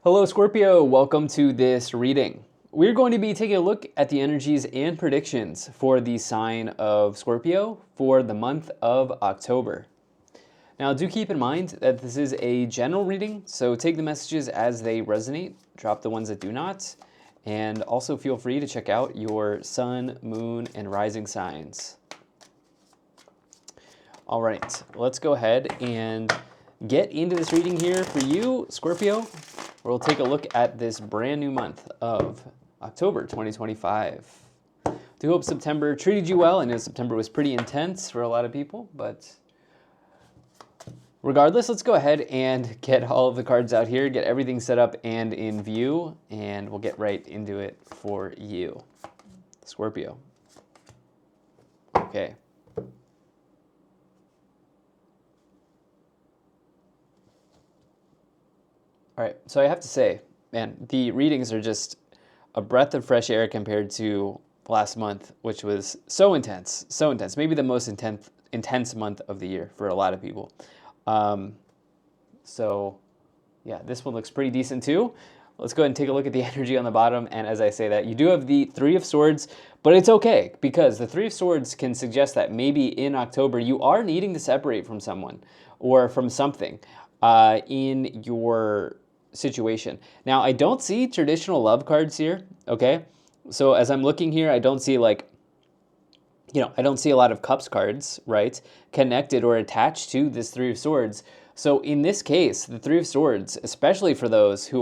Hello Scorpio, welcome to this reading. We're going to be taking a look at the energies and predictions for the sign of Scorpio for the month of October. Now do keep in mind that this is a general reading, so take the messages as they resonate, drop the ones that do not, and also feel free to check out your sun, moon, and rising signs. All right, let's go ahead and get into this reading here for you, Scorpio. We'll take a look at this brand new month of October 2025. Do hope September treated you well. I know September was pretty intense for a lot of people, but regardless, let's go ahead and get all of the cards out here, get everything set up and in view, and we'll get right into it for you, Scorpio. Okay. All right, so I have to say, man, the readings are just a breath of fresh air compared to last month, which was so intense, so intense. Maybe the most intense month of the year for a lot of people. So yeah, this one looks pretty decent too. Let's go ahead and take a look at the energy on the bottom. And as I say that, you do have the Three of Swords, but it's okay because the Three of Swords can suggest that maybe in October you are needing to separate from someone or from something in your situation. Now, I don't see traditional love cards here, okay? So as I'm looking here, I don't see I don't see a lot of cups cards, right? Connected or attached to this Three of Swords. So in this case, the Three of Swords, especially for those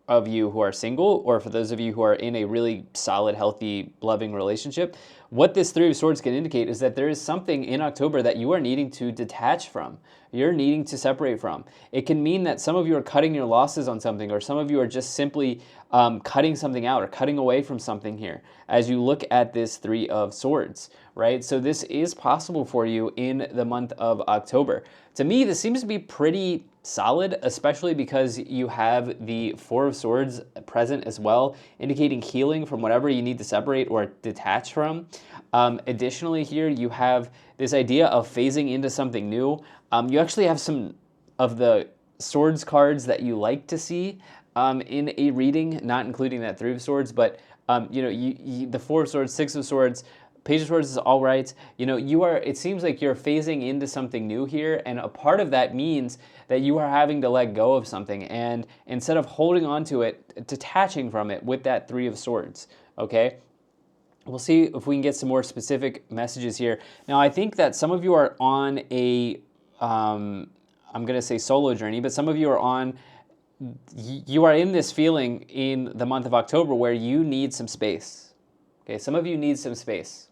of you who are single or for those of you who are in a really solid, healthy, loving relationship, what this Three of Swords can indicate is that there is something in October that you are needing to detach from. You're needing to separate from. It can mean that some of you are cutting your losses on something, or some of you are just simply cutting something out or cutting away from something here as you look at this Three of Swords, right? So this is possible for you in the month of October. To me, this seems to be pretty solid, especially because you have the Four of Swords present as well, indicating healing from whatever you need to separate or detach from. Additionally here, you have this idea of phasing into something new. You actually have some of the Swords cards that you like to see in a reading, not including that Three of Swords, but the Four of Swords, Six of Swords, Page of Swords is all right. It seems like you're phasing into something new here, and a part of that means that you are having to let go of something, and instead of holding on to it, detaching from it with that Three of Swords, okay? We'll see if we can get some more specific messages here. Now, I think that some of you are on I'm going to say solo journey, but some of you are in this feeling in the month of October where you need some space. Okay, some of you need some space.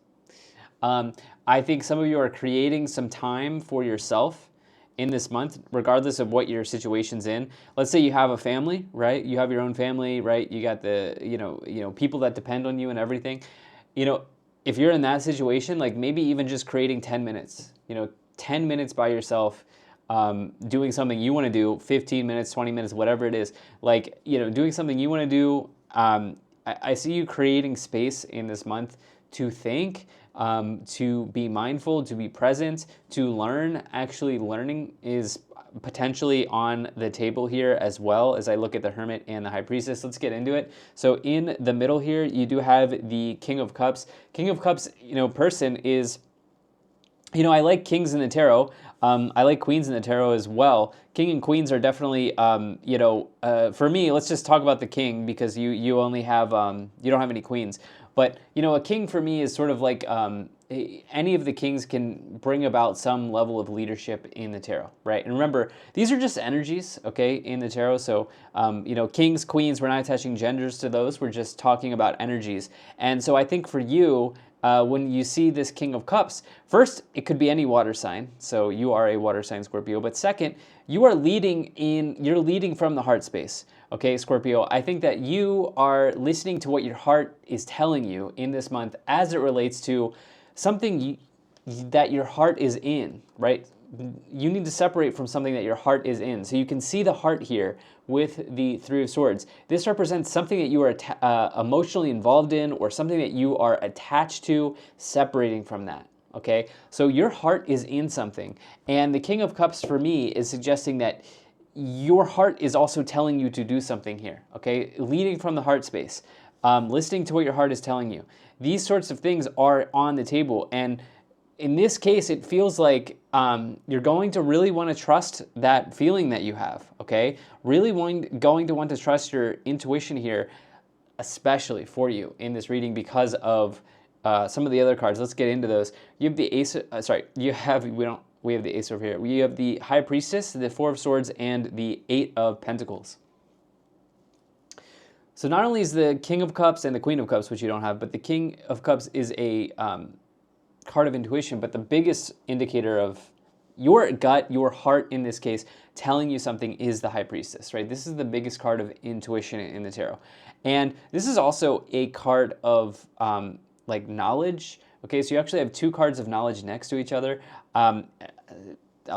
I think some of you are creating some time for yourself in this month, regardless of what your situation's in. Let's say you have a family, right? You have your own family, right? You got the, people that depend on you and everything. If you're in that situation, like maybe even just creating 10 minutes, 10 minutes by yourself, doing something you want to do, 15 minutes, 20 minutes, whatever it is, doing something you want to do. I see you creating space in this month to think, to be mindful, to be present, to learn. Actually, learning is potentially on the table here as well as I look at the Hermit and the High Priestess. Let's get into it. So in the middle here, you do have the King of Cups. King of Cups, person is, I like kings in the tarot. I like queens in the tarot as well. King and queens are definitely, for me, let's just talk about the king because you only have, you don't have any queens. But, a king for me is sort of like any of the kings can bring about some level of leadership in the tarot, right? And remember, these are just energies, okay, in the tarot. So, kings, queens, we're not attaching genders to those. We're just talking about energies. And so I think for you, when you see this King of Cups, first, it could be any water sign. So you are a water sign, Scorpio. But second, you're leading from the heart space. Okay, Scorpio, I think that you are listening to what your heart is telling you in this month as it relates to something that your heart is in, right? You need to separate from something that your heart is in. So you can see the heart here with the Three of Swords. This represents something that you are emotionally involved in or something that you are attached to, separating from that. Okay, so your heart is in something. And the King of Cups for me is suggesting that your heart is also telling you to do something here, okay? Leading from the heart space, listening to what your heart is telling you. These sorts of things are on the table. And in this case, it feels like you're going to really want to trust that feeling that you have, okay? Really going to want to trust your intuition here, especially for you in this reading because of some of the other cards. Let's get into those. You have the Ace, we have the Ace over here. We have the High Priestess, the Four of Swords, and the Eight of Pentacles. So not only is the King of Cups and the Queen of Cups, which you don't have, but the King of Cups is a card of intuition, but the biggest indicator of your gut, your heart in this case, telling you something is the High Priestess, right? This is the biggest card of intuition in the tarot. And this is also a card of like knowledge. Okay, so you actually have two cards of knowledge next to each other. I'll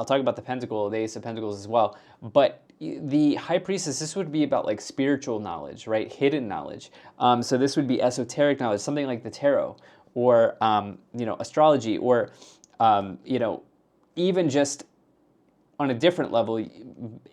talk about the Pentacle, the Ace of Pentacles as well. But the High Priestess, this would be about like spiritual knowledge, right? Hidden knowledge. So this would be esoteric knowledge, something like the tarot, or astrology, or even just on a different level,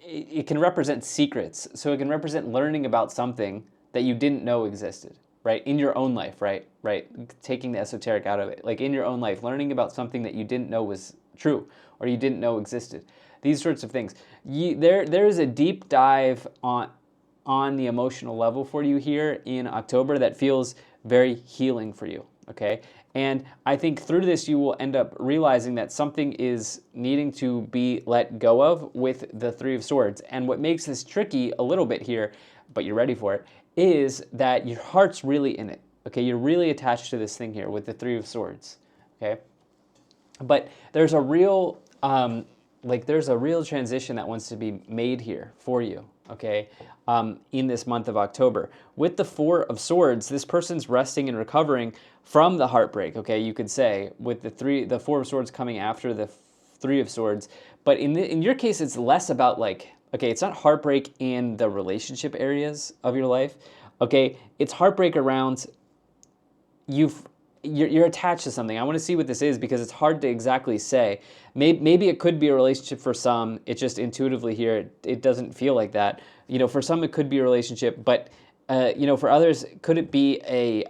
it can represent secrets. So it can represent learning about something that you didn't know existed, right? In your own life, right? Taking the esoteric out of it. Like in your own life, learning about something that you didn't know was true or you didn't know existed. These sorts of things. There is a deep dive on the emotional level for you here in October that feels very healing for you, okay? And I think through this, you will end up realizing that something is needing to be let go of with the Three of Swords. And what makes this tricky a little bit here, but you're ready for it, is that your heart's really in it, okay? You're really attached to this thing here with the Three of Swords, okay? But there's a real, there's a real transition that wants to be made here for you, okay, in this month of October. With the Four of Swords, this person's resting and recovering from the heartbreak, okay, you could say, with the Four of Swords coming after the Three of Swords. But in your case, it's less about like, okay, it's not heartbreak in the relationship areas of your life, okay? It's heartbreak around you're attached to something. I want to see what this is because it's hard to exactly say. Maybe it could be a relationship for some. It just intuitively here, it doesn't feel like that. For some it could be a relationship, but for others, could it be a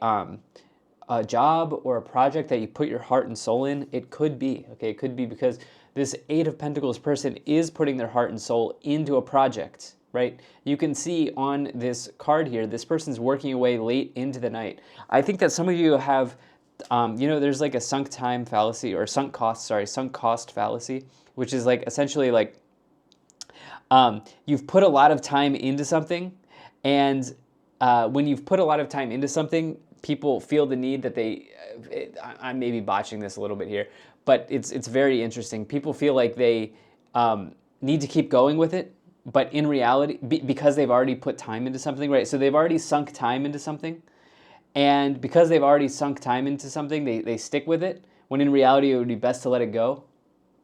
job or a project that you put your heart and soul in? It could be, okay? It could be because this Eight of Pentacles person is putting their heart and soul into a project, right? You can see on this card here, this person's working away late into the night. I think that some of you have, there's like a sunk cost fallacy, which is like essentially like you've put a lot of time into something, and when you've put a lot of time into something, people feel the need that I may be botching this a little bit here, but it's very interesting. People feel like they need to keep going with it, but in reality, because they've already put time into something, right? So they've already sunk time into something, and because they've already sunk time into something, they stick with it, when in reality, it would be best to let it go,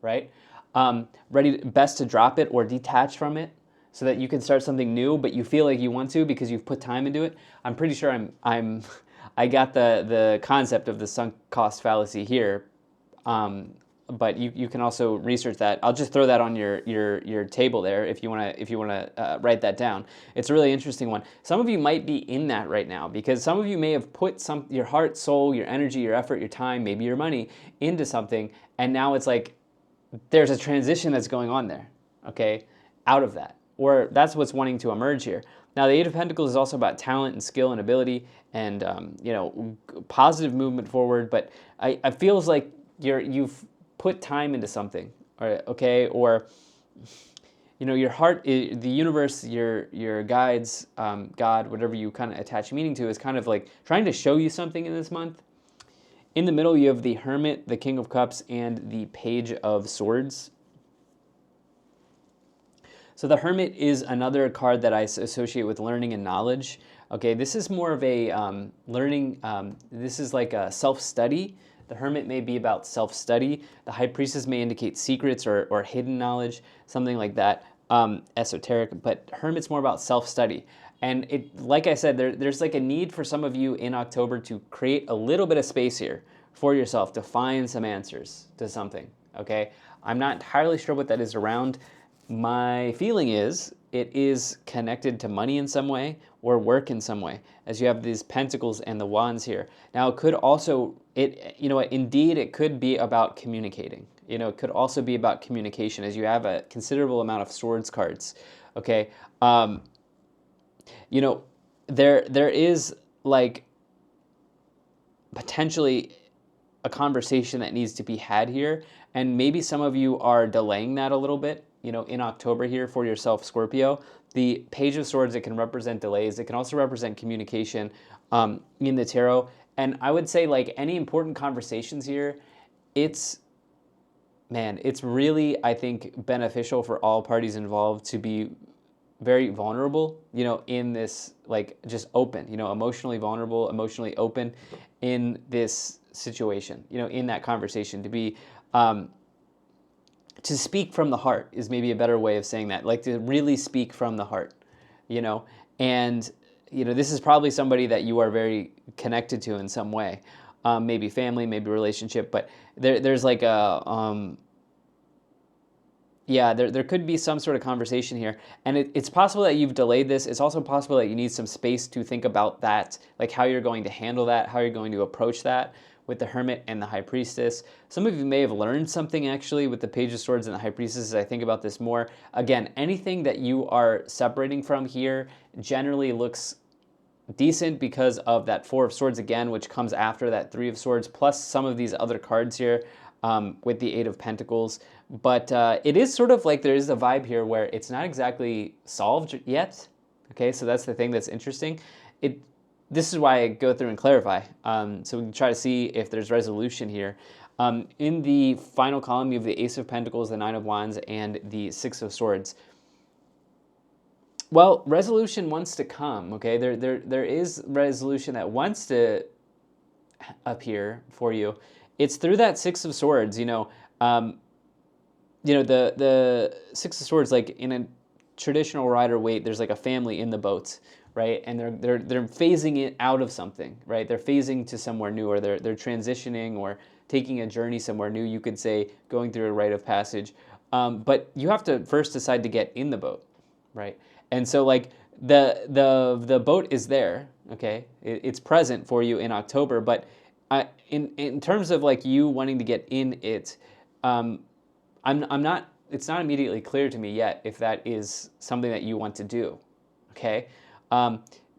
right? Best to drop it or detach from it so that you can start something new, but you feel like you want to because you've put time into it. I'm pretty sure I got the concept of the sunk cost fallacy here, but you can also research that. I'll just throw that on your table there if you wanna write that down. It's a really interesting one. Some of you might be in that right now because some of you may have put your heart, soul, your energy, your effort, your time, maybe your money into something, and now it's like there's a transition that's going on there, okay, out of that. Or that's what's wanting to emerge here. Now, the Eight of Pentacles is also about talent and skill and ability and, positive movement forward, but it feels like you've put time into something, okay, or, your heart, the universe, your guides, God, whatever you kind of attach meaning to, is kind of like trying to show you something in this month. In the middle, you have the Hermit, the King of Cups, and the Page of Swords. So the Hermit is another card that I associate with learning and knowledge. Okay, this is more of a learning, this is like a self-study. The Hermit may be about self-study. The High Priestess may indicate secrets or hidden knowledge, something like that, esoteric, but Hermit's more about self-study. And like I said, there's like a need for some of you in October to create a little bit of space here for yourself to find some answers to something, okay? I'm not entirely sure what that is around. My feeling is it is connected to money in some way or work in some way, as you have these pentacles and the wands here. Now it could also, you know what, indeed it could be about communicating. You know, it could also be about communication, as you have a considerable amount of swords cards. Okay, you know, there is like potentially a conversation that needs to be had here, and maybe some of you are delaying that a little bit, you know, in October here for yourself, Scorpio. The Page of Swords, it can represent delays. It can also represent communication in the tarot. And I would say, like, any important conversations here, it's, man, it's really, I think, beneficial for all parties involved to be very vulnerable, you know, in this, like, just open, you know, emotionally vulnerable, emotionally open in this situation, you know, in that conversation, to be, to speak from the heart is maybe a better way of saying that, like to really speak from the heart, you know, and, you know, this is probably somebody that you are very connected to in some way, maybe family, maybe relationship, but there's like a, yeah, there could be some sort of conversation here. And it's possible that you've delayed this. It's also possible that you need some space to think about that, like how you're going to handle that, how you're going to approach that with the Hermit and the High Priestess. Some of you may have learned something actually with the Page of Swords and the High Priestess as I think about this more. Again, anything that you are separating from here generally looks decent because of that Four of Swords again, which comes after that Three of Swords, plus some of these other cards here with the Eight of Pentacles. But it is sort of like there is a vibe here where it's not exactly solved yet. Okay, so that's the thing that's interesting. This is why I go through and clarify. So we can try to see if there's resolution here. In the final column, you have the Ace of Pentacles, the Nine of Wands, and the Six of Swords. Well, resolution wants to come, okay? There is resolution that wants to appear for you. It's through that Six of Swords, you know. The Six of Swords, like in a traditional Rider-Waite, there's like a family in the boat, right? And they're phasing it out of something, right? They're phasing to somewhere new, or they're transitioning or taking a journey somewhere new. You could say going through a rite of passage, but you have to first decide to get in the boat, right? And so like the boat is there, okay? It's present for you in October, but in terms of like you wanting to get in it, I'm not. It's not immediately clear to me yet if that is something that you want to do, okay?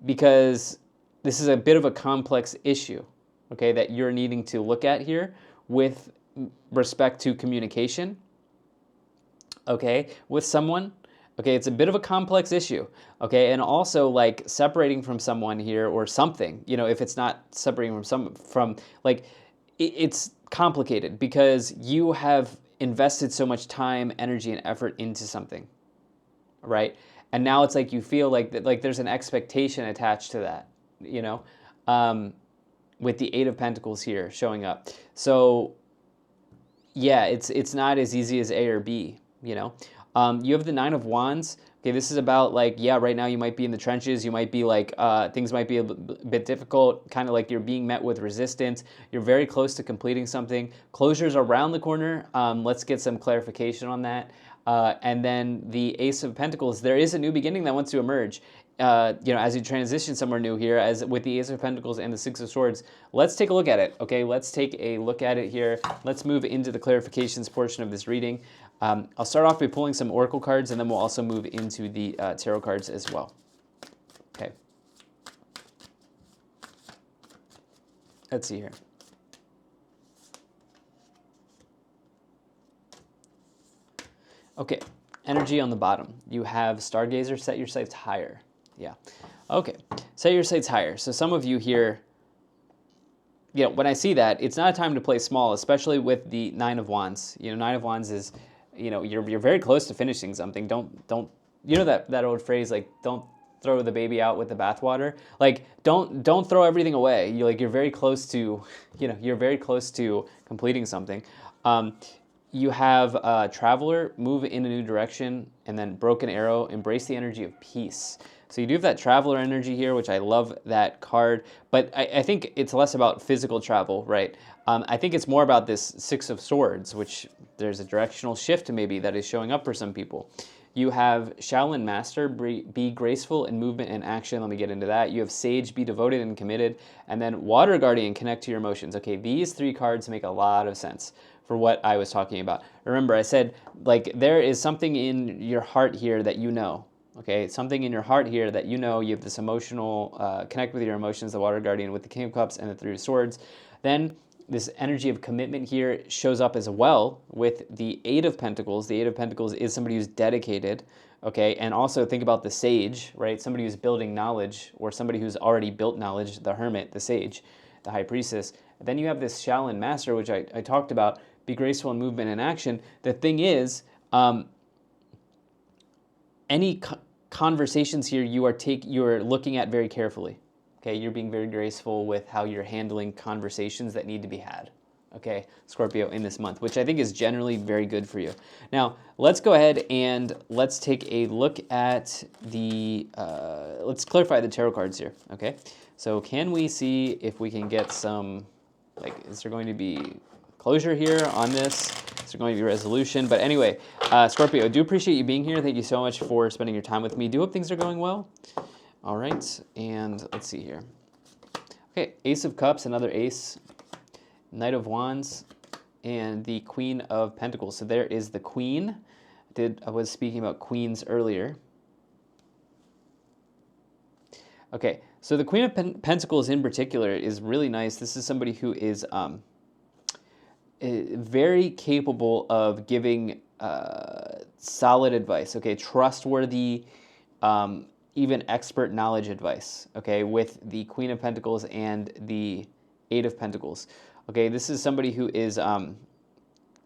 Because this is a bit of a complex issue, okay, that you're needing to look at here with respect to communication, okay, with someone. Okay, it's a bit of a complex issue, okay, and also like separating from someone here or something, you know, if it's not separating from like, it's complicated because you have invested so much time, energy, and effort into something, right? And now it's like you feel like that, like there's an expectation attached to that, you know, with the Eight of Pentacles here showing up. So yeah, it's not as easy as A or B, you know. You have the Nine of Wands. Okay, this is about like, yeah, right now you might be in the trenches. You might be like, things might be a bit difficult, kind of like you're being met with resistance. You're very close to completing something. Closure's around the corner. Let's get some clarification on that. And then the Ace of Pentacles, there is a new beginning that wants to emerge. You know, as you transition somewhere new here, as with the Ace of Pentacles and the Six of Swords. Let's take a look at it, okay? Let's take a look at it here. Let's move into the clarifications portion of this reading. I'll start off by pulling some oracle cards, and then we'll also move into the tarot cards as well. Okay. Let's see here. Okay, energy on the bottom. You have Stargazer, set your sights higher. Yeah. Okay, set your sights higher. So some of you here, you know, when I see that, it's not a time to play small, especially with the Nine of Wands. You know, Nine of Wands is, you know, you're very close to finishing something. Don't, you know that old phrase, like, don't throw the baby out with the bathwater. Like, don't throw everything away. You're very close to, you know, you're very close to completing something. You have Traveler, move in a new direction, and then Broken Arrow, embrace the energy of peace. So you do have that Traveler energy here, which I love that card, but I think it's less about physical travel, right? I think it's more about this Six of Swords, which there's a directional shift maybe that is showing up for some people. You have Shaolin Master, be graceful in movement and action. Let me get into that. You have Sage, be devoted and committed. And then Water Guardian, connect to your emotions. Okay, these three cards make a lot of sense for what I was talking about. Remember, I said, like, there is something in your heart here that you know. Okay, something in your heart here that you know. You have this emotional, connect with your emotions, the Water Guardian with the King of Cups and the Three of Swords. Then this energy of commitment here shows up as well with the Eight of Pentacles. The Eight of Pentacles is somebody who's dedicated, okay? And also think about the Sage, right? Somebody who's building knowledge, or somebody who's already built knowledge, the Hermit, the Sage, the High Priestess. Then you have this Shaolin Master, which I talked about, be graceful in movement and action. The thing is, any conversations here you are looking at very carefully. Okay, you're being very graceful with how you're handling conversations that need to be had. Okay, Scorpio, in this month, which I think is generally very good for you. Now, let's go ahead and let's take a look at the, let's clarify the tarot cards here, okay? So can we see if we can get some, like, is there going to be closure here on this? Is there going to be resolution? But anyway, Scorpio, I do appreciate you being here. Thank you so much for spending your time with me. Do hope things are going well. All right, and let's see here. Okay, Ace of Cups, another ace, Knight of Wands, and the Queen of Pentacles. So there is the Queen. I was speaking about queens earlier. Okay, so the Queen of Pentacles in particular is really nice. This is somebody who is very capable of giving solid advice, okay, trustworthy, even expert knowledge advice, okay, with the Queen of Pentacles and the Eight of Pentacles. Okay, this is somebody who is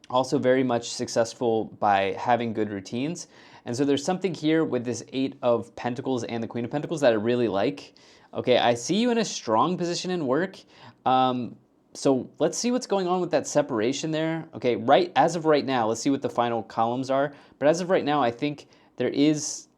also very much successful by having good routines. And so there's something here with this Eight of Pentacles and the Queen of Pentacles that I really like. Okay, I see you in a strong position in work. So let's see what's going on with that separation there. Okay, as of right now, let's see what the final columns are. But as of right now, I think there is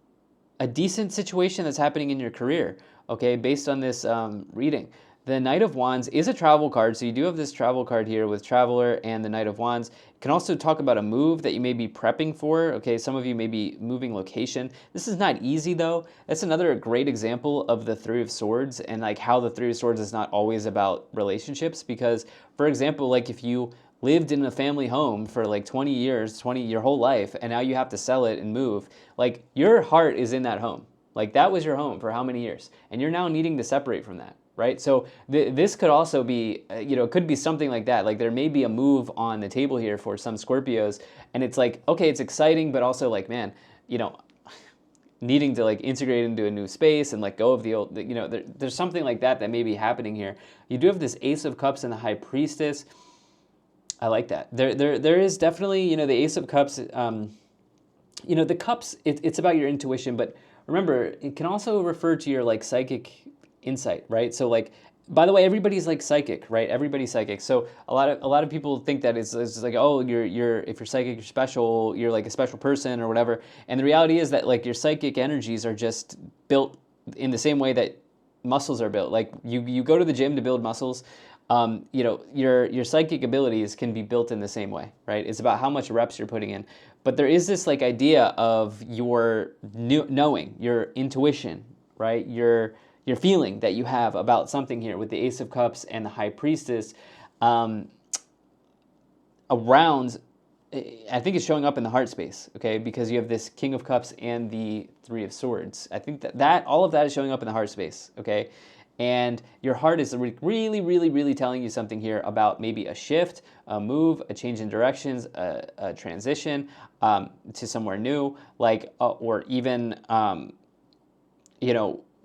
a decent situation that's happening in your career, okay, based on this reading. The Knight of Wands is a travel card, so you do have this travel card here with Traveler and the Knight of Wands. It can also talk about a move that you may be prepping for, okay, some of you may be moving location. This is not easy though. That's another great example of the Three of Swords and like how the Three of Swords is not always about relationships, because, for example, like if you lived in a family home for like 20 years, your whole life, and now you have to sell it and move, like your heart is in that home. Like that was your home for how many years? And you're now needing to separate from that, right? So this could also be, it could be something like that. Like there may be a move on the table here for some Scorpios, and it's like, okay, it's exciting, but also like, man, needing to like integrate into a new space and let go of the old, there's something like that may be happening here. You do have this Ace of Cups and the High Priestess. I like that. There is definitely, the Ace of Cups, the cups, it's about your intuition, but remember, it can also refer to your like psychic insight, right? So like, by the way, everybody's like psychic, right? Everybody's psychic. So a lot of people think that it's like, oh, if you're psychic, you're special, you're like a special person or whatever. And the reality is that like your psychic energies are just built in the same way that muscles are built. Like you go to the gym to build muscles. Your psychic abilities can be built in the same way, right? It's about how much reps you're putting in. But there is this like idea of your knowing, your intuition, right? Your feeling that you have about something here with the Ace of Cups and the High Priestess around, I think it's showing up in the heart space, okay? Because you have this King of Cups and the Three of Swords. I think that all of that is showing up in the heart space, okay? And your heart is really, really, really telling you something here about maybe a shift, a move, a change in directions, a transition to somewhere new, like, or even,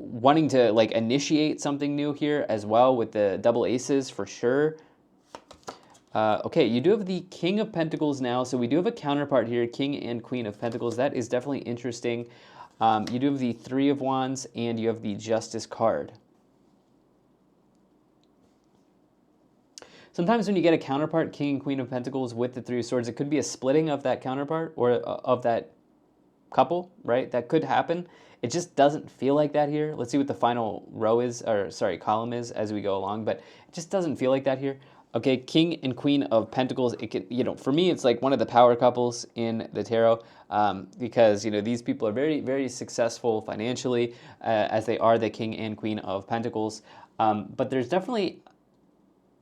wanting to like initiate something new here as well with the double aces for sure. Okay, you do have the King of Pentacles now, so we do have a counterpart here, King and Queen of Pentacles. That is definitely interesting. You do have the Three of Wands and you have the Justice card. Sometimes when you get a counterpart, King and Queen of Pentacles with the Three of Swords, it could be a splitting of that counterpart or of that couple, right? That could happen. It just doesn't feel like that here. Let's see what the final row is, or sorry, column is as we go along, but it just doesn't feel like that here. Okay, King and Queen of Pentacles, it could, for me, it's like one of the power couples in the tarot, because, these people are very, very successful financially, as they are the King and Queen of Pentacles. But there's definitely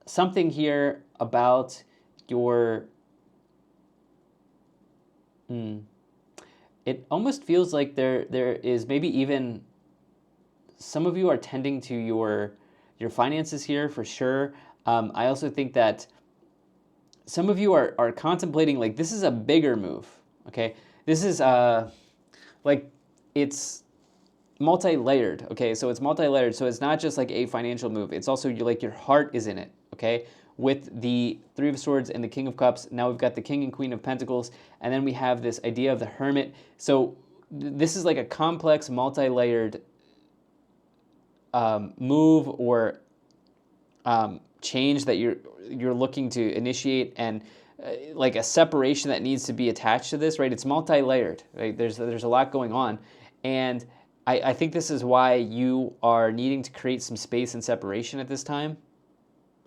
something here about your... It almost feels like there is maybe even some of you are tending to your finances here for sure. I also think that some of you are contemplating, like, this is a bigger move, okay? This is like, it's multi-layered, okay? So it's multi-layered, so it's not just like a financial move. It's also like your heart is in it, okay? With the Three of Swords and the King of Cups, now we've got the King and Queen of Pentacles, and then we have this idea of the Hermit. So this is like a complex, multi-layered move or change that you're looking to initiate, and like a separation that needs to be attached to this, right? It's multi-layered, right? There's a lot going on, and I think this is why you are needing to create some space and separation at this time,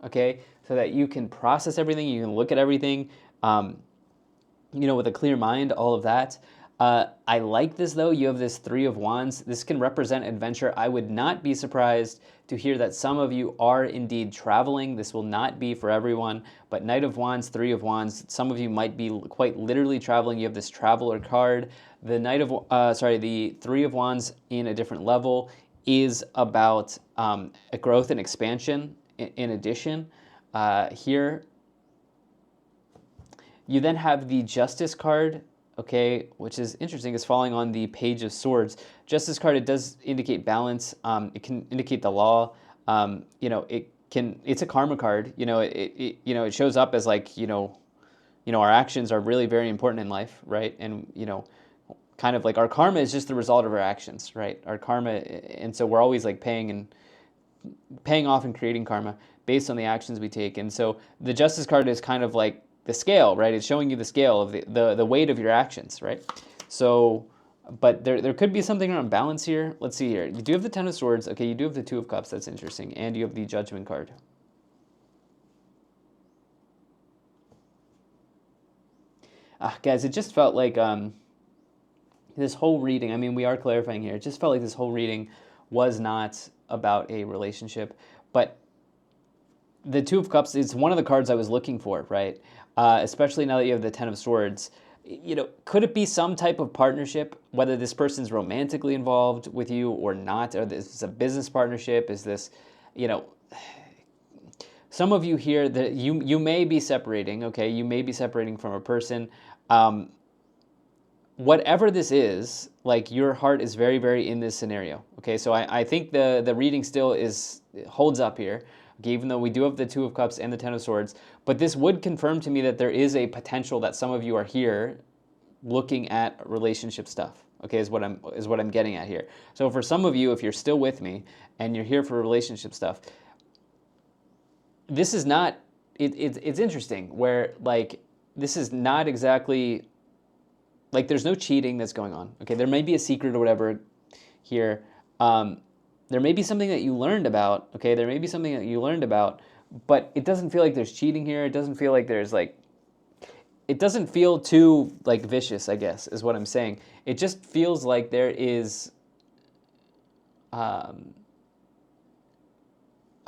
okay? So that you can process everything, you can look at everything, with a clear mind, all of that. I like this, though. You have this Three of Wands. This can represent adventure. I would not be surprised to hear that some of you are indeed traveling. This will not be for everyone, but Knight of Wands, Three of Wands, some of you might be quite literally traveling. You have this traveler card. The the Three of Wands in a different level is about a growth and expansion in addition. Here, you then have the Justice card, okay, which is interesting. It's falling on the Page of Swords. Justice card, it does indicate balance. It can indicate the law. It's a karma card. It shows up as like, our actions are really very important in life, right? And, kind of like our karma is just the result of our actions, right? Our karma, and so we're always like paying off and creating karma based on the actions we take. And so the Justice card is kind of like the scale, right? It's showing you the scale of the weight of your actions, right? So, but there could be something around balance here. Let's see here. You do have the Ten of Swords. Okay, you do have the Two of Cups. That's interesting. And you have the Judgment card. Guys, it just felt like this whole reading, I mean, we are clarifying here. It just felt like this whole reading was not about a relationship, but the Two of Cups is one of the cards I was looking for, right? Especially now that you have the Ten of Swords. Could it be some type of partnership, whether this person's romantically involved with you or not, or this is a business partnership? Is this, some of you here that you may be separating, okay? You may be separating from a person. Whatever this is, like, your heart is very, very in this scenario, okay? So I think the reading still holds up here, okay, even though we do have the Two of Cups and the Ten of Swords. But this would confirm to me that there is a potential that some of you are here looking at relationship stuff, okay, is what I'm getting at here. So for some of you, if you're still with me and you're here for relationship stuff, this is not, it's interesting where, like, this is not exactly, like, there's no cheating that's going on, okay? There may be a secret or whatever here. There may be something that you learned about, okay? There may be something that you learned about, but it doesn't feel like there's cheating here. It doesn't feel like there's, like, it doesn't feel too, like, vicious, I guess, is what I'm saying. It just feels like there is a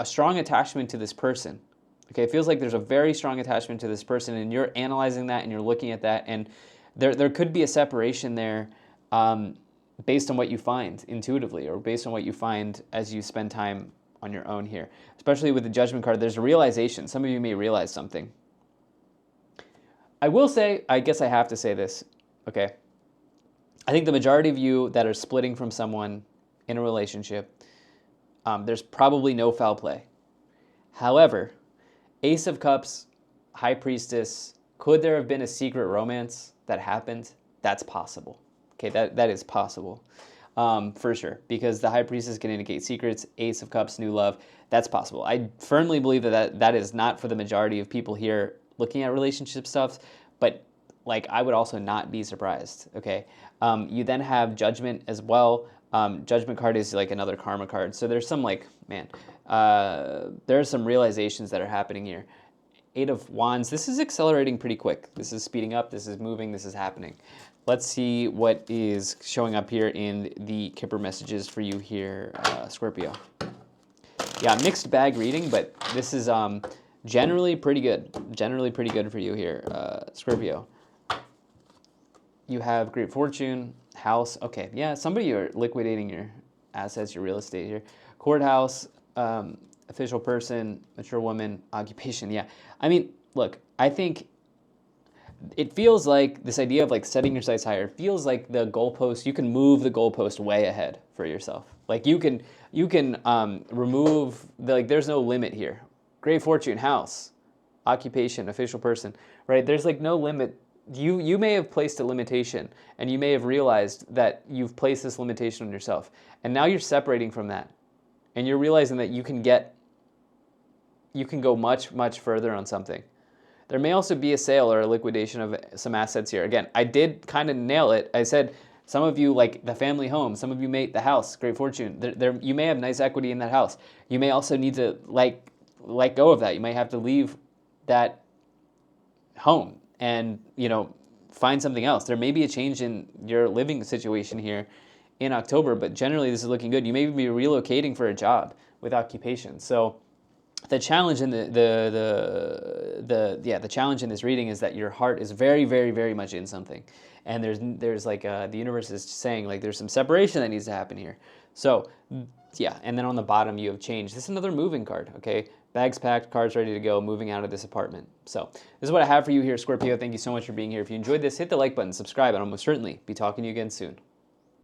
strong attachment to this person, okay? It feels like there's a very strong attachment to this person, and you're analyzing that, and you're looking at that, and there could be a separation there, based on what you find intuitively, or based on what you find as you spend time on your own here. Especially with the Judgment card, there's a realization. Some of you may realize something. I will say, I guess I have to say this, okay? I think the majority of you that are splitting from someone in a relationship, there's probably no foul play. However, Ace of Cups, High Priestess, could there have been a secret romance that happened? That's possible. Okay, that is possible. for sure, because the High Priestess can indicate secrets, Ace of Cups, new love. That's possible. I firmly believe that is not for the majority of people here looking at relationship stuff, but like I would also not be surprised. Okay, you then have Judgment as well. Judgment card is like another karma card. So there's some like, man, there are some realizations that are happening here. Eight of Wands, this is accelerating pretty quick. This is speeding up, this is moving, this is happening. Let's see what is showing up here in the Kipper messages for you here, Scorpio. Yeah, mixed bag reading, but this is generally pretty good. Generally pretty good for you here, Scorpio. You have great fortune, house. Okay, yeah, somebody you're liquidating your assets, your real estate here. Courthouse, official person, mature woman, occupation. Yeah, I mean, look, I think it feels like this idea of like setting your sights higher feels like the goalpost. You can move the goalpost way ahead for yourself. Like you can remove the, like there's no limit here. Great fortune, house, occupation, official person, right? There's like no limit. You may have placed a limitation and you may have realized that you've placed this limitation on yourself. And now you're separating from that. And you're realizing that you can go much, much further on something. There may also be a sale or a liquidation of some assets here. Again, I did kind of nail it. I said some of you like the family home, some of you may the house, great fortune. You may have nice equity in that house. You may also need to let go of that. You might have to leave that home and, you know, find something else. There may be a change in your living situation here in October, but generally this is looking good. You may be relocating for a job with occupation. So the challenge in the challenge in this reading is that your heart is very, very, very much in something, and there's like the universe is saying like there's some separation that needs to happen here. So yeah, and then on the bottom you have change. This is another moving card. Okay, bags packed, cards ready to go, moving out of this apartment. So this is what I have for you here, Scorpio. Thank you so much for being here. If you enjoyed this, hit the like button, subscribe, and I'll most certainly be talking to you again soon.